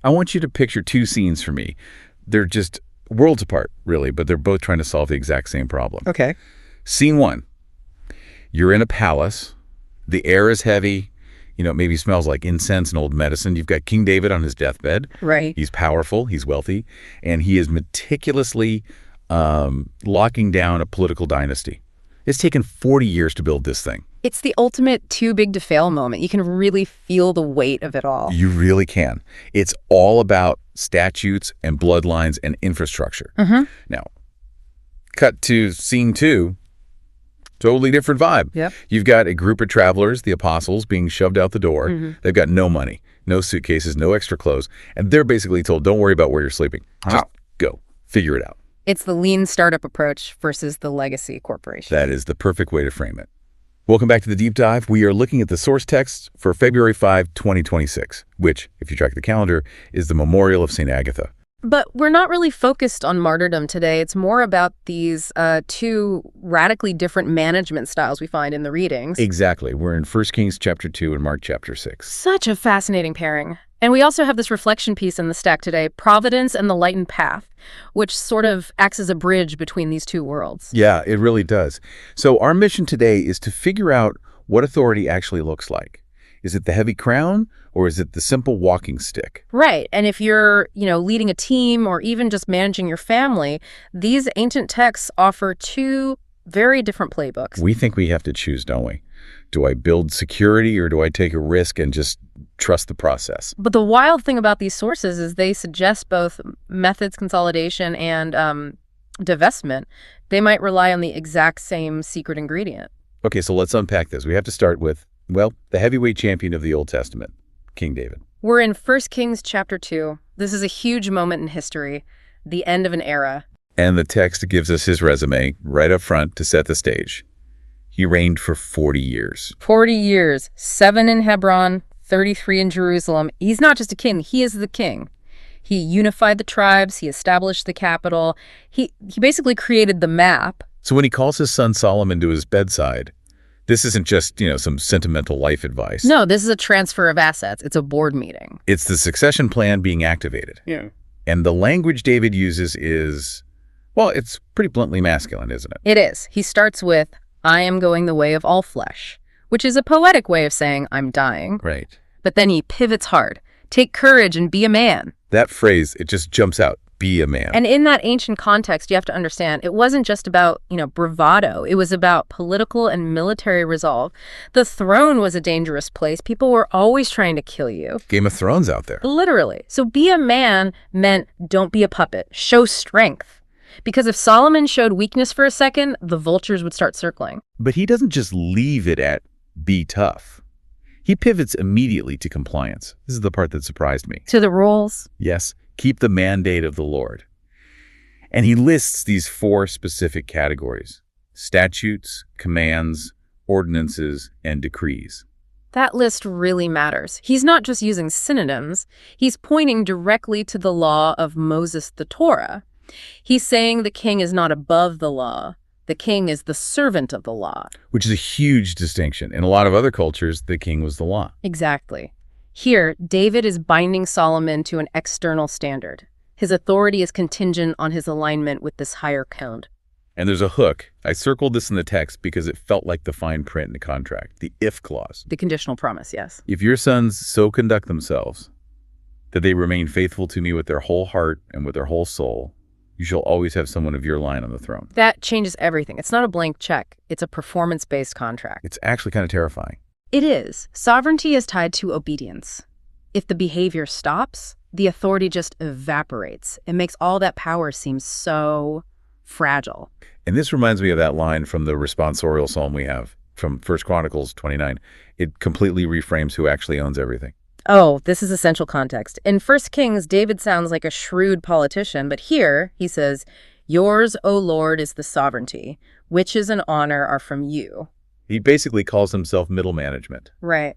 I want you to picture two scenes for me. They're just worlds apart, really, but they're both trying to solve the exact same problem. Okay. Scene one, you're in a palace. The air is heavy. It maybe smells like incense and old medicine. You've got King David on his deathbed. Right. He's powerful. He's wealthy. And he is meticulously locking down a political dynasty. It's taken 40 years to build this thing. It's the ultimate too big to fail moment. You can really feel the weight of it all. You really can. It's all about statutes and bloodlines and infrastructure. Now, cut to scene two. Totally different vibe. Yep. You've got a group of travelers, the apostles, being shoved out the door. They've got no money, no suitcases, no extra clothes. And they're basically told, don't worry about where you're sleeping. Just go. Figure it out. It's the lean startup approach versus the legacy corporation. That is the perfect way to frame it. Welcome back to the Deep Dive. We are looking at the source text for February 5, 2026, which, if you track the calendar, is the memorial of St. Agatha. But we're not really focused on martyrdom today. It's more about these two radically different management styles we find in the readings. Exactly. We're in 1 Kings chapter 2 and Mark chapter 6. Such a fascinating pairing. And we also have this reflection piece in the stack today, Providence and the Lightened Path, which sort of acts as a bridge between these two worlds. Yeah, it really does. So our mission today is to figure out what authority actually looks like. Is it the heavy crown or is it the simple walking stick? Right. And if you're, leading a team or even just managing your family, these ancient texts offer two very different playbooks. We think we have to choose, don't we? Do I build security or do I take a risk and just trust the process? But the wild thing about these sources is they suggest both methods consolidation and divestment. They might rely on the exact same secret ingredient. Okay, so let's unpack this. We have to start with, the heavyweight champion of the Old Testament, King David. We're in 1 Kings chapter 2. This is a huge moment in history, the end of an era. And the text gives us his resume right up front to set the stage. He reigned for 40 years. 40 years, 7 in Hebron, 33 in Jerusalem. He's not just a king, he is the king. He unified the tribes, he established the capital. He basically created the map. So when he calls his son Solomon to his bedside, this isn't just, some sentimental life advice. No, this is a transfer of assets. It's a board meeting. It's the succession plan being activated. Yeah. And the language David uses is, it's pretty bluntly masculine, isn't it? It is. He starts with, I am going the way of all flesh, which is a poetic way of saying I'm dying. Right. But then he pivots hard. Take courage and be a man. That phrase, it just jumps out. Be a man. And in that ancient context, you have to understand, it wasn't just about, bravado. It was about political and military resolve. The throne was a dangerous place. People were always trying to kill you. Game of Thrones out there. Literally. So be a man meant don't be a puppet. Show strength. Because if Solomon showed weakness for a second, the vultures would start circling. But he doesn't just leave it at be tough. He pivots immediately to compliance. This is the part that surprised me. To the rules. Yes. Keep the mandate of the Lord. And he lists these 4 specific categories: statutes, commands, ordinances, and decrees. That list really matters. He's not just using synonyms. He's pointing directly to the law of Moses, the Torah. He's saying the king is not above the law. The king is the servant of the law. Which is a huge distinction. In a lot of other cultures, the king was the law. Exactly. Here, David is binding Solomon to an external standard. His authority is contingent on his alignment with this higher code. And there's a hook. I circled this in the text because it felt like the fine print in the contract, the if clause. The conditional promise, yes. If your sons so conduct themselves that they remain faithful to me with their whole heart and with their whole soul, you shall always have someone of your line on the throne. That changes everything. It's not a blank check. It's a performance-based contract. It's actually kind of terrifying. It is. Sovereignty is tied to obedience. If the behavior stops, the authority just evaporates. It makes all that power seem so fragile. And this reminds me of that line from the responsorial psalm we have from 1 Chronicles 29. It completely reframes who actually owns everything. Oh, this is essential context. In 1 Kings, David sounds like a shrewd politician, but here he says, "Yours, O Lord, is the sovereignty. Riches and honor are from you." He basically calls himself middle management. Right.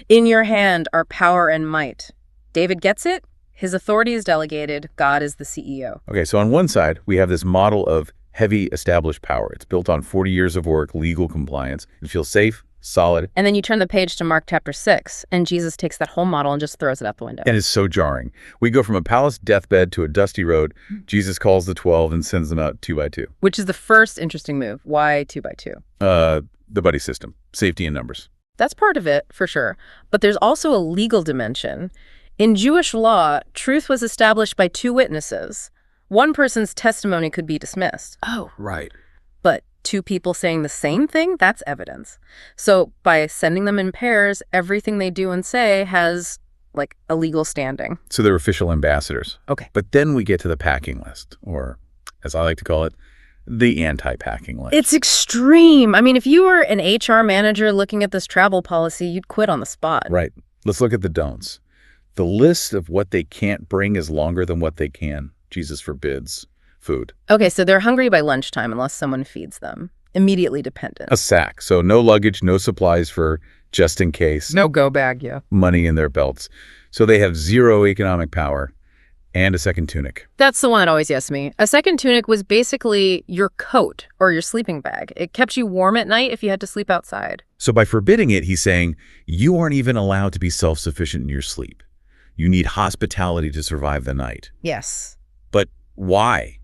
In your hand are power and might. David gets it. His authority is delegated. God is the CEO. Okay, so on one side, we have this model of heavy established power. It's built on 40 years of work, legal compliance. It feels safe, Solid. And then you turn the page to Mark chapter 6, and Jesus takes that whole model and just throws it out the window. And it's so jarring. We go from a palace deathbed to a dusty road. Jesus calls the 12 and sends them out 2 by 2. Which is the first interesting move. Why 2 by 2? The buddy system. Safety in numbers. That's part of it, for sure. But there's also a legal dimension. In Jewish law, truth was established by 2 witnesses. One person's testimony could be dismissed. Oh, right. But 2 people saying the same thing, that's evidence. So by sending them in pairs, everything they do and say has, like, a legal standing. So they're official ambassadors. Okay. But then we get to the packing list, or as I like to call it, the anti-packing list. It's extreme. I mean, if you were an HR manager looking at this travel policy, you'd quit on the spot. Right. Let's look at the don'ts. The list of what they can't bring is longer than what they can. Jesus forbids food. Okay, so they're hungry by lunchtime unless someone feeds them. Immediately dependent. A sack. So no luggage, no supplies for just in case. No go bag, yeah. Money in their belts. So they have 0 economic power and a second tunic. That's the one that always gets me. A second tunic was basically your coat or your sleeping bag. It kept you warm at night if you had to sleep outside. So by forbidding it, he's saying you aren't even allowed to be self-sufficient in your sleep. You need hospitality to survive the night. Yes. But why?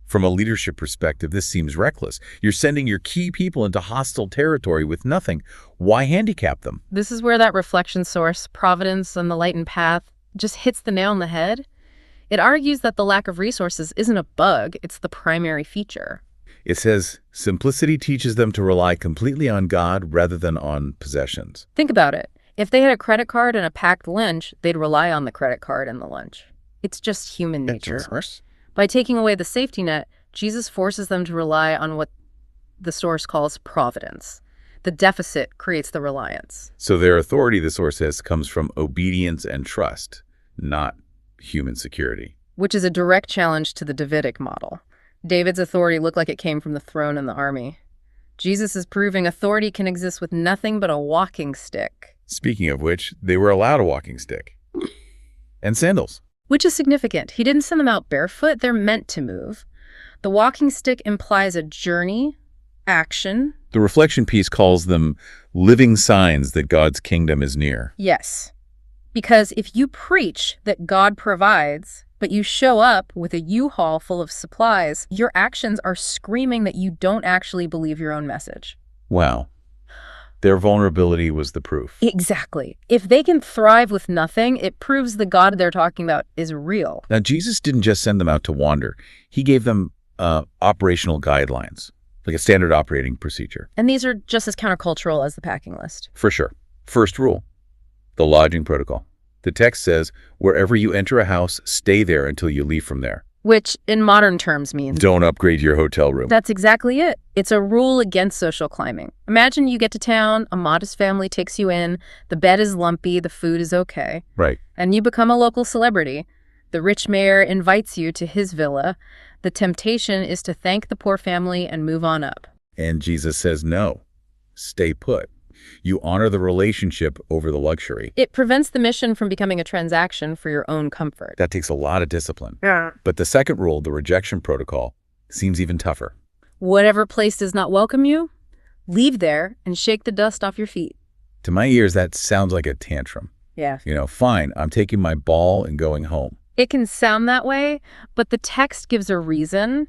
From a leadership perspective, this seems reckless. You're sending your key people into hostile territory with nothing. Why handicap them? This is where that reflection source, Providence and the Lightened Path, just hits the nail on the head. It argues that the lack of resources isn't a bug, it's the primary feature. It says simplicity teaches them to rely completely on God rather than on possessions. Think about it. If they had a credit card and a packed lunch, they'd rely on the credit card and the lunch. It's just human nature. By taking away the safety net, Jesus forces them to rely on what the source calls providence. The deficit creates the reliance. So their authority, the source says, comes from obedience and trust, not human security. Which is a direct challenge to the Davidic model. David's authority looked like it came from the throne and the army. Jesus is proving authority can exist with nothing but a walking stick. Speaking of which, they were allowed a walking stick. And sandals. Which is significant. He didn't send them out barefoot. They're meant to move. The walking stick implies a journey, action. The reflection piece calls them living signs that God's kingdom is near. Yes. Because if you preach that God provides, but you show up with a U-Haul full of supplies, your actions are screaming that you don't actually believe your own message. Wow. Their vulnerability was the proof. Exactly. If they can thrive with nothing, it proves the God they're talking about is real. Now, Jesus didn't just send them out to wander. He gave them operational guidelines, like a standard operating procedure. And these are just as countercultural as the packing list. For sure. First rule, the lodging protocol. The text says, wherever you enter a house, stay there until you leave from there. Which, in modern terms, means... Don't upgrade your hotel room. That's exactly it. It's a rule against social climbing. Imagine you get to town, a modest family takes you in, the bed is lumpy, the food is okay. Right. And you become a local celebrity. The rich mayor invites you to his villa. The temptation is to thank the poor family and move on up. And Jesus says, no, stay put. You honor the relationship over the luxury. It prevents the mission from becoming a transaction for your own comfort. That takes a lot of discipline. Yeah. But the second rule, the rejection protocol, seems even tougher. Whatever place does not welcome you, leave there and shake the dust off your feet. To my ears, that sounds like a tantrum. Yeah. Fine, I'm taking my ball and going home. It can sound that way, but the text gives a reason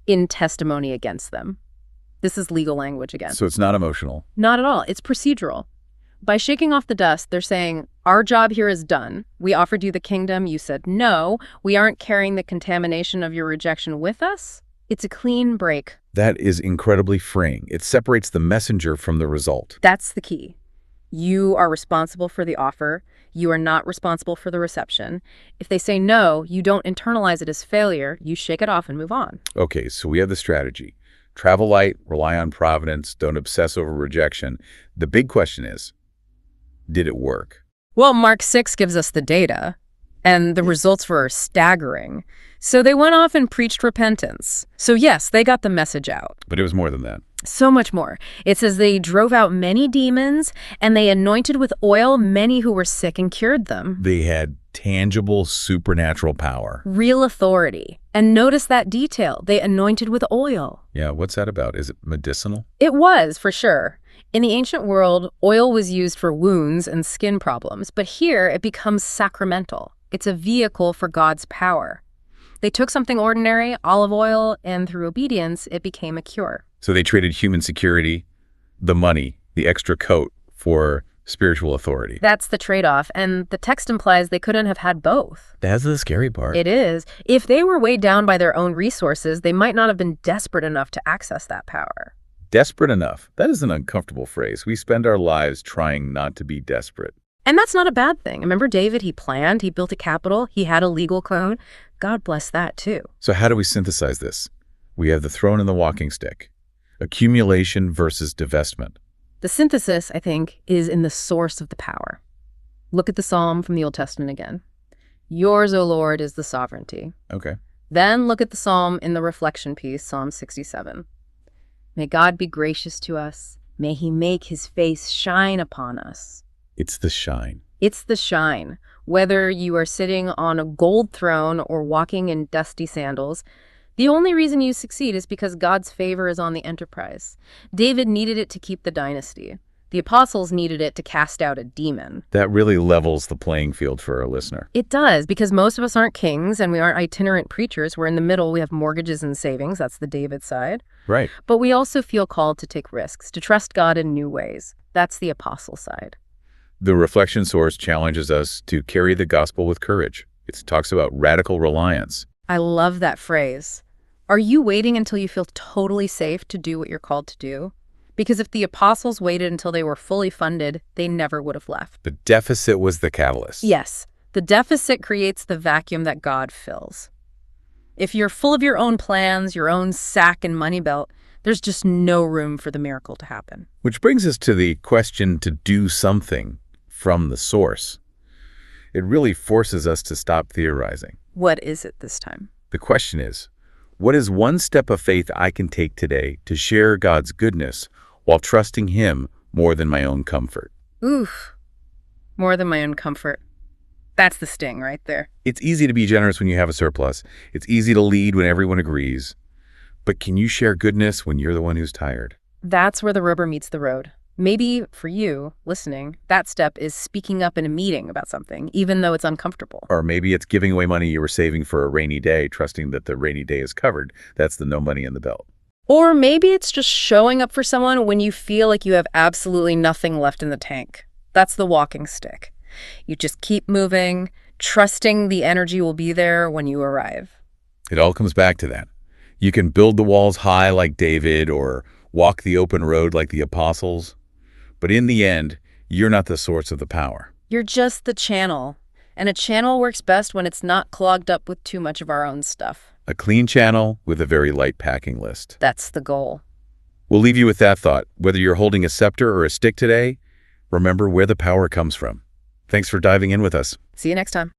in testimony against them. This is legal language again. So it's not emotional. Not at all. It's procedural. By shaking off the dust, they're saying, our job here is done. We offered you the kingdom. You said no. We aren't carrying the contamination of your rejection with us. It's a clean break. That is incredibly freeing. It separates the messenger from the result. That's the key. You are responsible for the offer. You are not responsible for the reception. If they say no, you don't internalize it as failure. You shake it off and move on. Okay, so we have the strategy. Travel light, rely on providence, don't obsess over rejection. The big question is, did it work? Well, Mark 6 gives us the data, and the results were staggering. So they went off and preached repentance. So yes, they got the message out. But it was more than that. So much more. It says they drove out many demons, and they anointed with oil many who were sick and cured them. They had tangible supernatural power. Real authority. And notice that detail. They anointed with oil. Yeah, what's that about? Is it medicinal? It was, for sure. In the ancient world, oil was used for wounds and skin problems, but here it becomes sacramental. It's a vehicle for God's power. They took something ordinary, olive oil, and through obedience, it became a cure. So they traded human security, the money, the extra coat, for spiritual authority. That's the trade-off, and the text implies they couldn't have had both. That's the scary part. It is. If they were weighed down by their own resources, they might not have been desperate enough to access that power. Desperate enough. That is an uncomfortable phrase. We spend our lives trying not to be desperate. And that's not a bad thing. Remember David, he planned, he built a capital, he had a legal code. God bless that too. So how do we synthesize this? We have the throne and the walking stick. Accumulation versus divestment. The synthesis, I think, is in the source of the power. Look at the psalm from the Old Testament again. Yours, O Lord, is the sovereignty. Okay. Then look at the psalm in the reflection piece, Psalm 67. May God be gracious to us. May he make his face shine upon us. It's the shine. It's the shine. Whether you are sitting on a gold throne or walking in dusty sandals, the only reason you succeed is because God's favor is on the enterprise. David needed it to keep the dynasty. The apostles needed it to cast out a demon. That really levels the playing field for our listener. It does, because most of us aren't kings and we aren't itinerant preachers. We're in the middle. We have mortgages and savings. That's the David side. Right. But we also feel called to take risks, to trust God in new ways. That's the apostle side. The reflection source challenges us to carry the gospel with courage. It talks about radical reliance. I love that phrase. Are you waiting until you feel totally safe to do what you're called to do? Because if the apostles waited until they were fully funded, they never would have left. The deficit was the catalyst. Yes, the deficit creates the vacuum that God fills. If you're full of your own plans, your own sack and money belt, there's just no room for the miracle to happen. Which brings us to the question to do something from the source. It really forces us to stop theorizing. What is it this time? The question is, what is one step of faith I can take today to share God's goodness while trusting him more than my own comfort? Oof, more than my own comfort. That's the sting right there. It's easy to be generous when you have a surplus. It's easy to lead when everyone agrees. But can you share goodness when you're the one who's tired? That's where the rubber meets the road. Maybe for you, listening, that step is speaking up in a meeting about something, even though it's uncomfortable. Or maybe it's giving away money you were saving for a rainy day, trusting that the rainy day is covered. That's the no money in the belt. Or maybe it's just showing up for someone when you feel like you have absolutely nothing left in the tank. That's the walking stick. You just keep moving, trusting the energy will be there when you arrive. It all comes back to that. You can build the walls high like David or walk the open road like the apostles. But in the end, you're not the source of the power. You're just the channel. And a channel works best when it's not clogged up with too much of our own stuff. A clean channel with a very light packing list. That's the goal. We'll leave you with that thought. Whether you're holding a scepter or a stick today, remember where the power comes from. Thanks for diving in with us. See you next time.